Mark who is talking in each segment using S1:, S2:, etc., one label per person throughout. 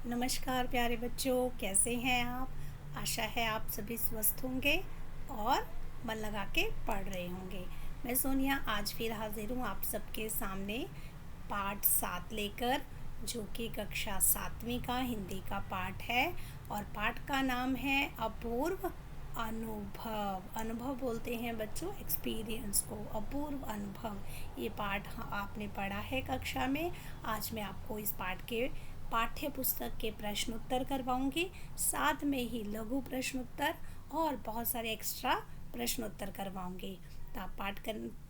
S1: नमस्कार प्यारे बच्चों, कैसे हैं आप। आशा है आप सभी स्वस्थ होंगे और मन लगा के पढ़ रहे होंगे। मैं सोनिया आज फिर हाजिर हूँ आप सबके सामने पाठ 7 लेकर, जो कि कक्षा 7वीं का हिंदी का पाठ है। और पाठ का नाम है अपूर्व अनुभव। अनुभव बोलते हैं बच्चों एक्सपीरियंस को, अपूर्व अनुभव। ये पाठ आपने पढ़ा है कक्षा में। आज मैं आपको इस पाठ के पाठ्य पुस्तक के प्रश्न उत्तर करवाऊंगी, साथ में ही लघु प्रश्न उत्तर और बहुत सारे एक्स्ट्रा प्रश्न उत्तर करवाऊंगी। तो आप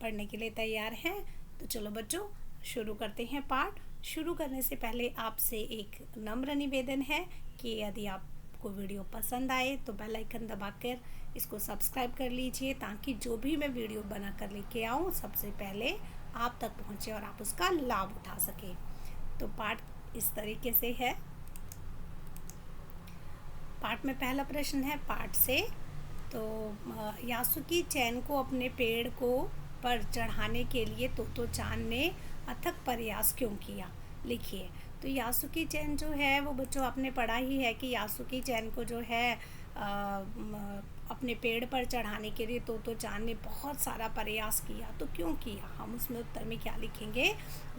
S1: पढ़ने के लिए तैयार हैं? तो चलो बच्चों शुरू करते हैं पाठ। शुरू करने से पहले आपसे एक नम्र निवेदन है कि यदि आपको वीडियो पसंद आए तो बेल आइकन दबाकर इसको सब्सक्राइब कर लीजिए, ताकि जो भी मैं वीडियो बना कर लेके आऊँ सबसे पहले आप तक पहुँचे और आप उसका लाभ उठा सकें। तो पाठ इस तरीके से है। पाठ में पहला प्रश्न है पाठ से। तो यासुकी चैन को अपने पेड़ को पर चढ़ाने के लिए तोतो-चान ने अथक प्रयास क्यों किया, लिखिए। तो यासुकी चैन जो है वो बच्चों आपने पढ़ा ही है कि यासुकी चैन को जो है अपने पेड़ पर चढ़ाने के लिए तोतो-चान ने बहुत सारा प्रयास किया। तो क्यों किया, हम उसमें उत्तर में क्या लिखेंगे।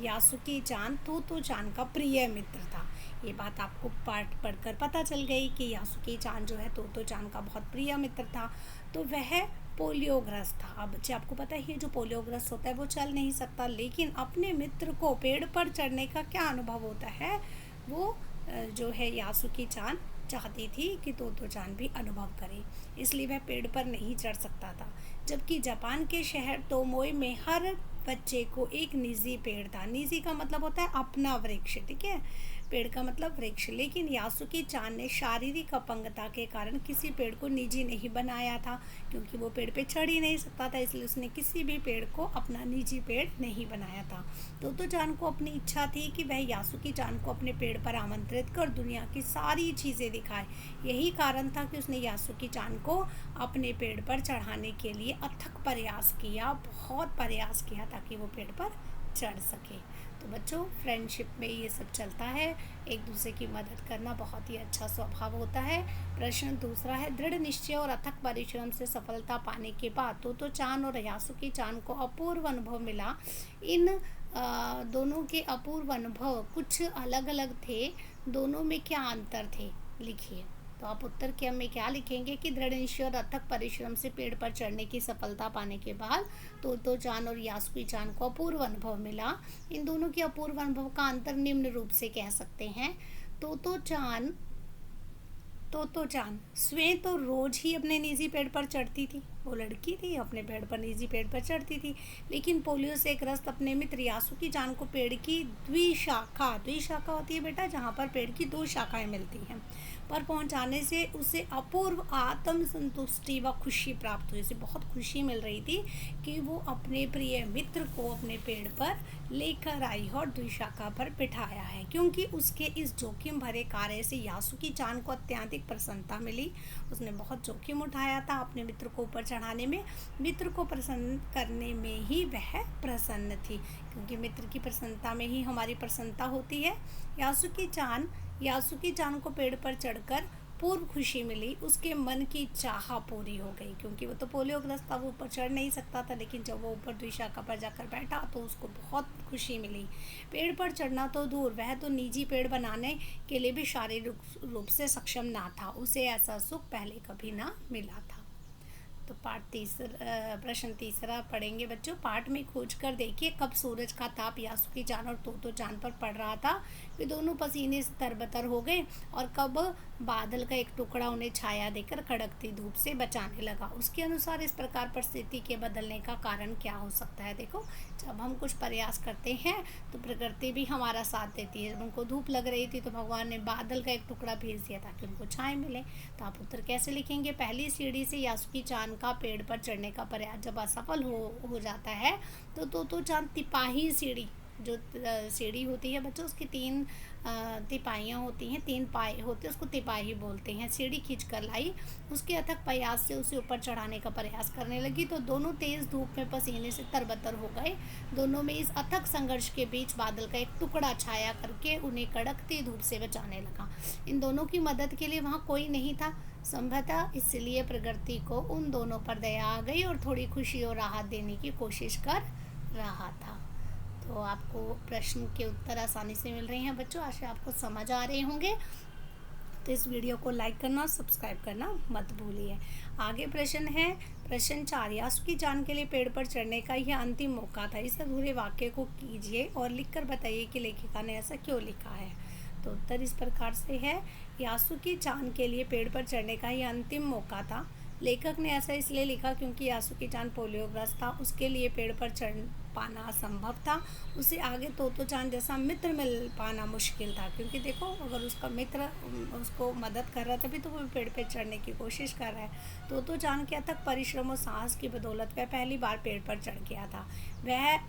S1: यासुकी चान तोतो-चान का प्रिय मित्र था। ये बात आपको पाठ पढ़कर पता चल गई कि यासुकी चान जो है तोतो-चान का बहुत प्रिय मित्र था। तो वह पोलियोग्रस्त था। अब बच्चे आपको पता ही है जो पोलियोग्रस्त होता है वो चल नहीं सकता, लेकिन अपने मित्र को पेड़ पर चढ़ने का क्या अनुभव होता है, वो जो है यासुकी चान चाहती थी कि तोतो-चान भी अनुभव करे, इसलिए वह पेड़ पर नहीं चढ़ सकता था। जबकि जापान के शहर तोमोई में हर बच्चे को एक निजी पेड़ था। निजी का मतलब होता है अपना वृक्ष, ठीक है, पेड़ का मतलब वृक्ष। लेकिन यासुकी चान ने शारीरिक अपंगता के कारण किसी पेड़ को निजी नहीं बनाया था, क्योंकि वो पेड़ पे चढ़ ही नहीं सकता था, इसलिए उसने किसी भी पेड़ को अपना निजी पेड़ नहीं बनाया था। तोतो-चान को अपनी इच्छा थी कि वह यासुकी चान को अपने पेड़ पर आमंत्रित कर दुनिया की सारी चीज़ें दिखाए। यही कारण था कि उसने यासुकी चान को अपने पेड़ पर चढ़ाने के लिए अथक प्रयास किया, बहुत प्रयास किया ताकि वो पेड़ पर चढ़ सके। तो बच्चों फ्रेंडशिप में ये सब चलता है, एक दूसरे की मदद करना बहुत ही अच्छा स्वभाव होता है। प्रश्न दूसरा है, दृढ़ निश्चय और अथक परिश्रम से सफलता पाने के बाद तोतो-चान और यासुकी चान को अपूर्व अनुभव मिला। इन दोनों के अपूर्व अनुभव कुछ अलग अलग थे, दोनों में क्या अंतर थे, लिखिए। तो आप उत्तर के में क्या लिखेंगे कि दृढ़ निश्चय और अथक परिश्रम से पेड़ पर चढ़ने की सफलता पाने के बाद तोतो-चान और यासुकी चान को अपूर्व अनुभव मिला। इन दोनों के अपूर्व अनुभव का अंतर निम्न रूप से कह सकते हैं। तोतो-चान स्वयं तो रोज ही अपने निजी पेड़ पर चढ़ती थी, वो लड़की थी, अपने पेड़ पर निजी पेड़ पर चढ़ती थी। लेकिन पोलियो से ग्रस्त अपने मित्र यासुकी चान को पेड़ की द्विशाखा होती है बेटा, जहाँ पर पेड़ की 2 शाखाएं मिलती हैं, पर पहुंचाने से उसे अपूर्व आत्म संतुष्टि व खुशी प्राप्त हुई। उसे बहुत खुशी मिल रही थी कि वो अपने प्रिय मित्र को अपने पेड़ पर लेकर आई और द्विशाखा पर बिठाया है, क्योंकि उसके इस जोखिम भरे कार्य से यासुकी चान को अत्यधिक प्रसन्नता मिली। उसने बहुत जोखिम उठाया था अपने मित्र को ऊपर चढ़ाने में, मित्र को प्रसन्न करने में ही वह प्रसन्न थी, क्योंकि मित्र की प्रसन्नता में ही हमारी प्रसन्नता होती है। यासुकी चान को पेड़ पर चढ़कर पूर्व खुशी मिली, उसके मन की चाह पूरी हो गई, क्योंकि वो तो पोलियोग्रस्त था, वो ऊपर चढ़ नहीं सकता था, लेकिन जब वो ऊपर द्विशाखा पर जाकर बैठा तो उसको बहुत खुशी मिली। पेड़ पर चढ़ना तो दूर, वह तो निजी पेड़ बनाने के लिए भी शारीरिक रूप से सक्षम ना था, उसे ऐसा सुख पहले कभी ना मिला था। तो प्रश्न तीसरा पढ़ेंगे बच्चों। पाठ में खोज कर देखिए कब सूरज का ताप यासुकी चान और तोतो-चान पर पड़ रहा था, वे दोनों पसीने से तरबतर हो गए, और कब बादल का एक टुकड़ा उन्हें छाया देकर कड़कती धूप से बचाने लगा। उसके अनुसार इस प्रकार परिस्थिति के बदलने का कारण क्या हो सकता है। देखो, जब हम कुछ प्रयास करते हैं तो प्रकृति भी हमारा साथ देती है। जब उनको धूप लग रही थी तो भगवान ने बादल का एक टुकड़ा भेज दिया ताकि उनको छाया मिले। तो आप उत्तर कैसे लिखेंगे। पहली सीढ़ी से यासुकी चान का पेड़ पर चढ़ने का प्रयास जब असफल हो जाता है तो तोतो-चान तिपाही सीढ़ी जो सीढ़ी होती है बच्चों, उसकी 3 तिपाहियाँ होती हैं, 3 पाए होते हैं, उसको तिपाही बोलते हैं। सीढ़ी खींच कर लाई, उसके अथक प्रयास से उसे ऊपर चढ़ाने का प्रयास करने लगी तो दोनों तेज़ धूप में पसीने से तरबतर हो गए। दोनों में इस अथक संघर्ष के बीच बादल का एक टुकड़ा छाया करके उन्हें कड़कती धूप से बचाने लगा। इन दोनों की मदद के लिए वहाँ कोई नहीं था संभवतः, इसलिए प्रकृति को उन दोनों पर दया आ गई और थोड़ी खुशी और राहत देने की कोशिश कर रहा था। तो आपको प्रश्न के उत्तर आसानी से मिल रहे हैं बच्चों, आशा आपको समझ आ रहे होंगे। तो इस वीडियो को लाइक करना, सब्सक्राइब करना मत भूलिए। आगे प्रश्न है प्रश्न 4, यासु की चांद के लिए पेड़ पर चढ़ने का यह अंतिम मौका था। इस अधूरे वाक्य को कीजिए और लिखकर बताइए कि लेखिका ने ऐसा क्यों लिखा है। तो उत्तर इस प्रकार से है, यासु की चांद के लिए पेड़ पर चढ़ने का यह अंतिम मौका था। लेखक ने ऐसा इसलिए लिखा क्योंकि यासु की चांद पोलियोग्रस्त था, उसके लिए पेड़ पर चढ़ पाना असंभव था। उसे आगे तोतो चांद जैसा मित्र मिल पाना मुश्किल था, क्योंकि देखो अगर उसका मित्र उसको मदद कर रहा था तभी तो वो पेड़ पर चढ़ने की कोशिश कर रहा है। तोतो चांद के अथक परिश्रम और साहस की बदौलत वह पहली बार पेड़ पर चढ़ गया था।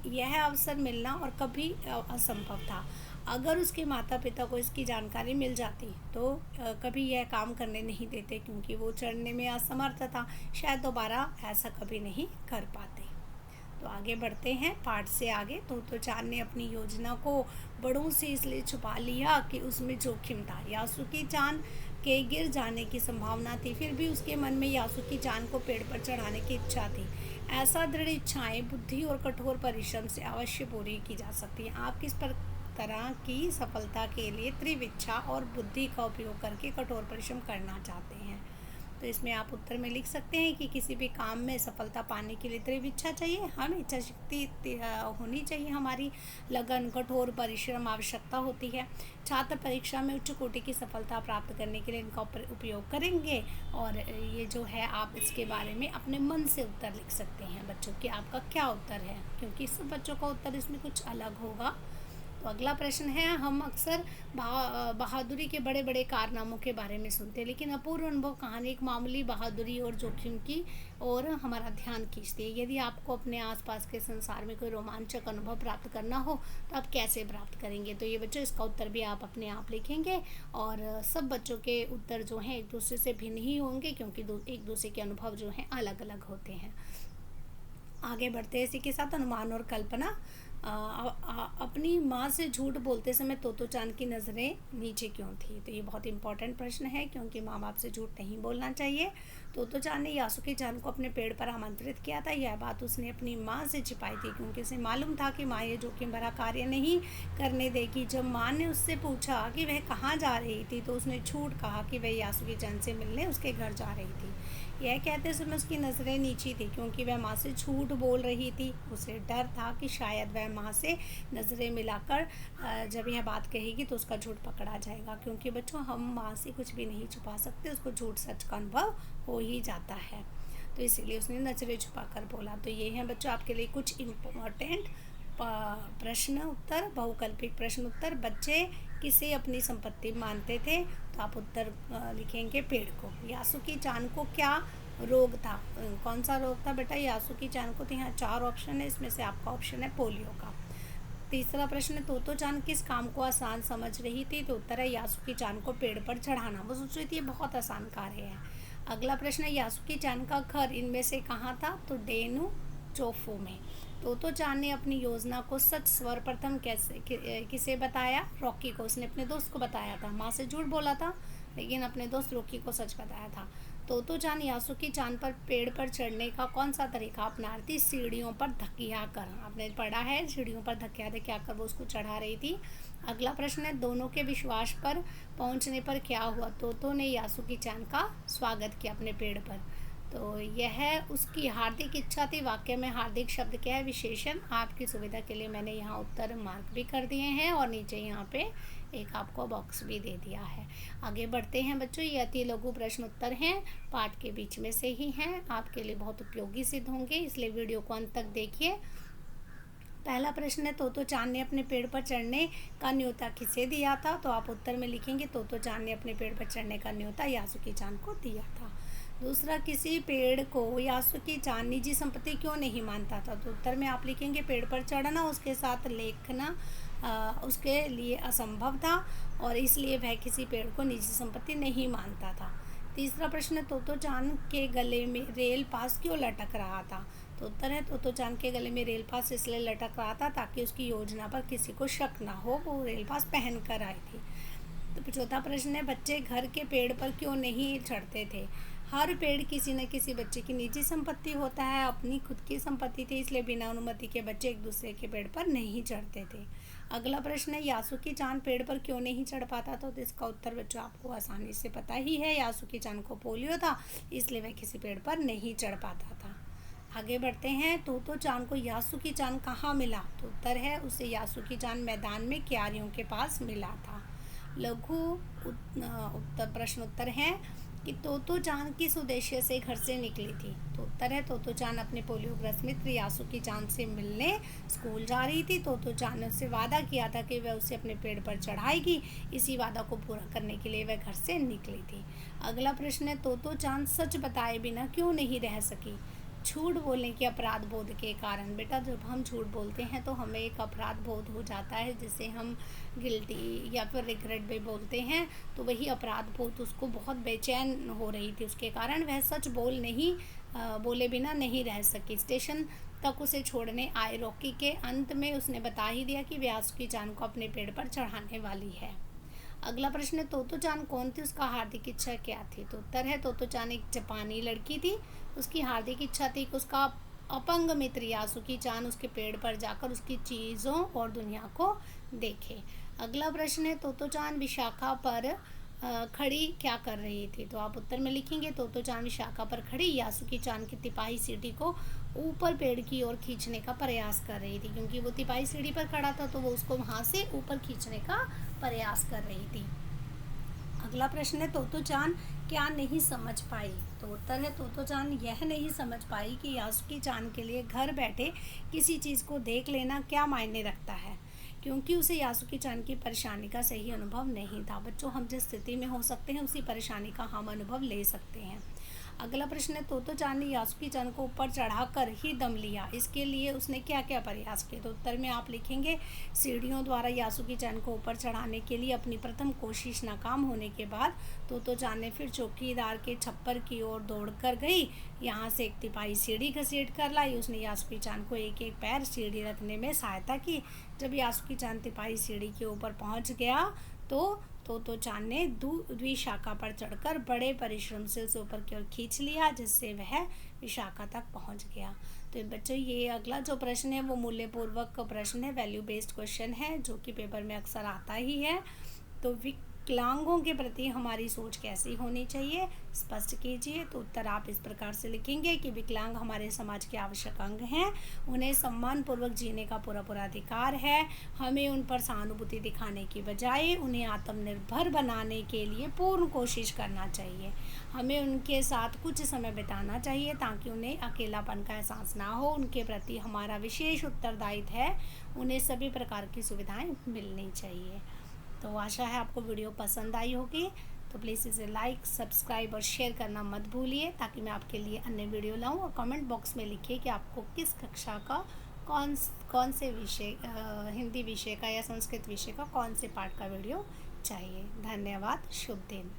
S1: यह अवसर मिलना और कभी असंभव था। अगर उसके माता पिता को इसकी जानकारी मिल जाती तो कभी यह काम करने नहीं देते, क्योंकि वो चढ़ने में असमर्थ था। शायद दोबारा ऐसा कभी नहीं कर पाते। तो आगे बढ़ते हैं पाठ से आगे। तोतो चांद ने अपनी योजना को बड़ों से इसलिए छुपा लिया कि उसमें जोखिम था। यासु की चांद के गिर जाने की संभावना थी, फिर भी उसके मन में यासु की चांद को पेड़ पर चढ़ाने की इच्छा थी। ऐसा दृढ़ इच्छाएं बुद्धि और कठोर परिश्रम से अवश्य पूरी की जा सकती हैं। आप किस तरह की सफलता के लिए तीव्र इच्छा और बुद्धि का उपयोग करके कठोर परिश्रम करना चाहते हैं। तो इसमें आप उत्तर में लिख सकते हैं कि किसी भी काम में सफलता पाने के लिए तीव्र इच्छा चाहिए, हमें इच्छा शक्ति होनी चाहिए, हमारी लगन कठोर परिश्रम आवश्यकता होती है। छात्र परीक्षा में उच्च कोटि की सफलता प्राप्त करने के लिए इनका उपयोग करेंगे। और ये जो है आप इसके बारे में अपने मन से उत्तर लिख सकते हैं बच्चों कि आपका क्या उत्तर है, क्योंकि सब बच्चों का उत्तर इसमें कुछ अलग होगा। तो अगला प्रश्न है, हम अक्सर बहादुरी के बड़े बड़े कारनामों के बारे में सुनते हैं, लेकिन अपूर्व अनुभव कहानी एक मामूली बहादुरी और जोखिम की और हमारा ध्यान खींचती है। यदि आपको अपने आसपास के संसार में कोई रोमांचक अनुभव प्राप्त करना हो तो आप कैसे प्राप्त करेंगे। तो ये बच्चों इसका उत्तर भी आप अपने आप लिखेंगे। और सब बच्चों के उत्तर जो हैं एक दूसरे से भिन्न ही होंगे, क्योंकि एक दूसरे के अनुभव जो हैं अलग अलग होते हैं। आगे बढ़ते हैं इसी के साथ अनुमान और कल्पना। अपनी माँ से झूठ बोलते समय तोतो चांद की नज़रें नीचे क्यों थी। तो ये बहुत इंपॉर्टेंट प्रश्न है, क्योंकि माँ बाप से झूठ नहीं बोलना चाहिए। तोतो चांद ने यासु की चांद को अपने पेड़ पर आमंत्रित किया था। यह बात उसने अपनी माँ से छिपाई थी, क्योंकि उसे मालूम था कि माँ ये जोखिम भरा कार्य नहीं करने देगी। जब माँ ने उससे पूछा कि वह कहाँ जा रही थी तो उसने झूठ कहा कि वह यासु की चांद से मिलने उसके घर जा रही थी। यह कहते समय उसकी नज़रें नीची थी, क्योंकि वह माँ से झूठ बोल रही थी। उसे डर था कि शायद वह माँ से नज़रें मिलाकर जब यह बात कहेगी तो उसका झूठ पकड़ा जाएगा, क्योंकि बच्चों हम माँ से कुछ भी नहीं छुपा सकते, उसको झूठ सच का अनुभव हो ही जाता है। तो इसीलिए उसने नज़रें छुपा कर बोला। तो ये हैं बच्चों आपके लिए कुछ इम्पोर्टेंट प्रश्न उत्तर, बहुकल्पिक प्रश्न उत्तर। बच्चे किसे अपनी संपत्ति मानते थे, तो आप उत्तर लिखेंगे पेड़ को। यासु की चांद को क्या रोग था, कौन सा रोग था बेटा यासु की चांद को। तो यहाँ 4 ऑप्शन है, इसमें से आपका ऑप्शन है पोलियो का। तीसरा प्रश्न है, तोतो चांद किस काम को आसान समझ रही थी। तो उत्तर है यासु की चांद को पेड़ पर चढ़ाना। वो सोच रही थी ये बहुत आसान कार्य है। अगला प्रश्न है, यासु की चांद का घर इनमें से कहाँ था। तो डेनु चोफू में। तोतो चांद ने अपनी योजना को सच सर्वप्रथम किसे बताया, रॉकी को। उसने अपने दोस्त को बताया था, माँ से झूठ बोला था लेकिन अपने दोस्त रॉकी को सच बताया था। तोतो चांद यासु की चांद पर पेड़ पर चढ़ने का कौन सा तरीका अपना रही थी, सीढ़ियों पर धकिया कर। आपने पढ़ा है, सीढ़ियों पर धकिया कर वो उसको चढ़ा रही थी। अगला प्रश्न है, दोनों के विश्वास पर पहुंचने पर क्या हुआ। तोतो ने यासु की चांद का स्वागत किया अपने पेड़ पर। तो यह उसकी हार्दिक इच्छा थी। वाक्य में हार्दिक शब्द क्या है, विशेषण। आपकी सुविधा के लिए मैंने यहाँ उत्तर मार्क भी कर दिए हैं और नीचे यहाँ पे एक आपको बॉक्स भी दे दिया है। आगे बढ़ते हैं बच्चों, ये अति लघु प्रश्न उत्तर हैं, पाठ के बीच में से ही हैं, आपके लिए बहुत उपयोगी सिद्ध होंगे, इसलिए वीडियो को अंत तक देखिए। पहला प्रश्न है, तोतो चांद ने अपने पेड़ पर चढ़ने का न्योता किसे दिया था। तो आप उत्तर में लिखेंगे तोतो चांद ने अपने पेड़ पर चढ़ने का न्योता यासु की चांद को दिया था। दूसरा, किसी पेड़ को यासुकी चान निजी संपत्ति क्यों नहीं मानता था? तो उत्तर में आप लिखेंगे पेड़ पर चढ़ना उसके साथ लेखना उसके लिए असंभव था और इसलिए वह किसी पेड़ को निजी संपत्ति नहीं मानता था। तीसरा प्रश्न, तोतो चान के गले में रेल पास क्यों लटक रहा था? तो उत्तर है तोतो चान के गले में रेल पास इसलिए लटक रहा था ताकि उसकी योजना पर किसी को शक ना हो, वो रेल पास पहन कर आई थी। तो चौथा प्रश्न है, बच्चे घर के पेड़ पर क्यों नहीं चढ़ते थे? हर पेड़ किसी न किसी बच्चे की निजी संपत्ति होता है, अपनी खुद की संपत्ति थी, इसलिए बिना अनुमति के बच्चे एक दूसरे के पेड़ पर नहीं चढ़ते थे। अगला प्रश्न है, यासुकी चान पेड़ पर क्यों नहीं चढ़ पाता था? तो इसका उत्तर बच्चों आपको आसानी से पता ही है, यासुकी चान को पोलियो था, इसलिए वह किसी पेड़ पर नहीं चढ़ पाता था। आगे बढ़ते हैं, तोतो चान को यासुकी चान कहाँ मिला? तो उत्तर है उसे यासुकी चान मैदान में क्यारियों के पास मिला था। लघु उत्तर प्रश्न उत्तर है कि तोतो चान किस उद्देश्य से घर से निकली थी? तो उत्तर है तोतो चान अपने पोलियोग्रस्त मित्र यासुकी चान से मिलने स्कूल जा रही थी। तोतो चान ने उससे वादा किया था कि वह उसे अपने पेड़ पर चढ़ाएगी, इसी वादा को पूरा करने के लिए वह घर से निकली थी। अगला प्रश्न है, तोतो चान सच बताए बिना क्यों नहीं रह सकी? झूठ बोलने के अपराध बोध के कारण। बेटा, जब हम झूठ बोलते हैं तो हमें एक अपराध बोध हो जाता है, जिसे हम गिल्टी या फिर रिग्रेट भी बोलते हैं। तो वही अपराध बोध उसको बहुत बेचैन हो रही थी, उसके कारण वह सच बोले बिना नहीं रह सकी। स्टेशन तक उसे छोड़ने आए रॉकी के अंत में उसने बता ही दिया कि यासुकी चान को अपने पेड़ पर चढ़ाने वाली है। अगला प्रश्न है, तोतो चान कौन थी, उसका हार्दिक इच्छा क्या थी? तो उत्तर है तोतो चान एक जापानी लड़की थी, उसकी हार्दिक इच्छा थी कि उसका अपंग मित्र यासुकी चान उसके पेड़ पर जाकर उसकी चीज़ों और दुनिया को देखे। अगला प्रश्न है, तोतो चान विशाखा पर खड़ी क्या कर रही थी? तो आप उत्तर में लिखेंगे तोतो चान विशाखा पर खड़ी यासुकी चान की तिपाही सीढ़ी को ऊपर पेड़ की ओर खींचने का प्रयास कर रही थी, क्योंकि वो तिपाही सीढ़ी पर खड़ा था तो वो उसको वहाँ से ऊपर खींचने का प्रयास कर रही थी। अगला प्रश्न है, तोतो चान क्या नहीं समझ पाई? तो उत्तर है तोतो चान यह नहीं समझ पाई कि यासुकी चान के लिए घर बैठे किसी चीज़ को देख लेना क्या मायने रखता है, क्योंकि उसे यासुकी चान की परेशानी का सही अनुभव नहीं था। बच्चों, हम जिस स्थिति में हो सकते हैं उसी परेशानी का हम अनुभव ले सकते हैं। अगला प्रश्न है, तोतो चान ने यासुकी चान को ऊपर चढ़ाकर ही दम लिया, इसके लिए उसने क्या क्या प्रयास किए? तो उत्तर में आप लिखेंगे सीढ़ियों द्वारा यासुकी चान को ऊपर चढ़ाने के लिए अपनी प्रथम कोशिश नाकाम होने के बाद तोतो चान ने फिर चौकीदार के छप्पर की ओर दौड़ कर गई, यहाँ से एक तिपाही सीढ़ी घसीट कर लाई। उसने यासुकी चान को एक एक पैर सीढ़ी रखने में सहायता की। जब यासुकी चान तिपाही सीढ़ी के ऊपर पहुँच गया तो तोतो चान ने द्विशाखा पर चढ़कर बड़े परिश्रम से उसे ऊपर की ओर खींच लिया, जिससे वह विशाखा तक पहुंच गया। तो बच्चों, ये अगला जो प्रश्न है वो मूल्यपूर्वक प्रश्न है, वैल्यू बेस्ड क्वेश्चन है, जो कि पेपर में अक्सर आता ही है। तो विकलांगों के प्रति हमारी सोच कैसी होनी चाहिए, स्पष्ट कीजिए। तो उत्तर आप इस प्रकार से लिखेंगे कि विकलांग हमारे समाज के आवश्यक अंग हैं, उन्हें सम्मानपूर्वक जीने का पूरा पूरा अधिकार है। हमें उन पर सहानुभूति दिखाने की बजाय उन्हें आत्मनिर्भर बनाने के लिए पूर्ण कोशिश करना चाहिए। हमें उनके साथ कुछ समय बिताना चाहिए ताकि उन्हें अकेलापन का एहसास ना हो। उनके प्रति हमारा विशेष उत्तरदायित्व है, उन्हें सभी प्रकार की सुविधाएं मिलनी चाहिए। तो आशा है आपको वीडियो पसंद आई होगी। तो प्लीज़ इसे लाइक, सब्सक्राइब और शेयर करना मत भूलिए, ताकि मैं आपके लिए अन्य वीडियो लाऊं। और कमेंट बॉक्स में लिखिए कि आपको किस कक्षा का कौन से विषय, हिंदी विषय का या संस्कृत विषय का कौन से पाठ का वीडियो चाहिए। धन्यवाद। शुभ दिन।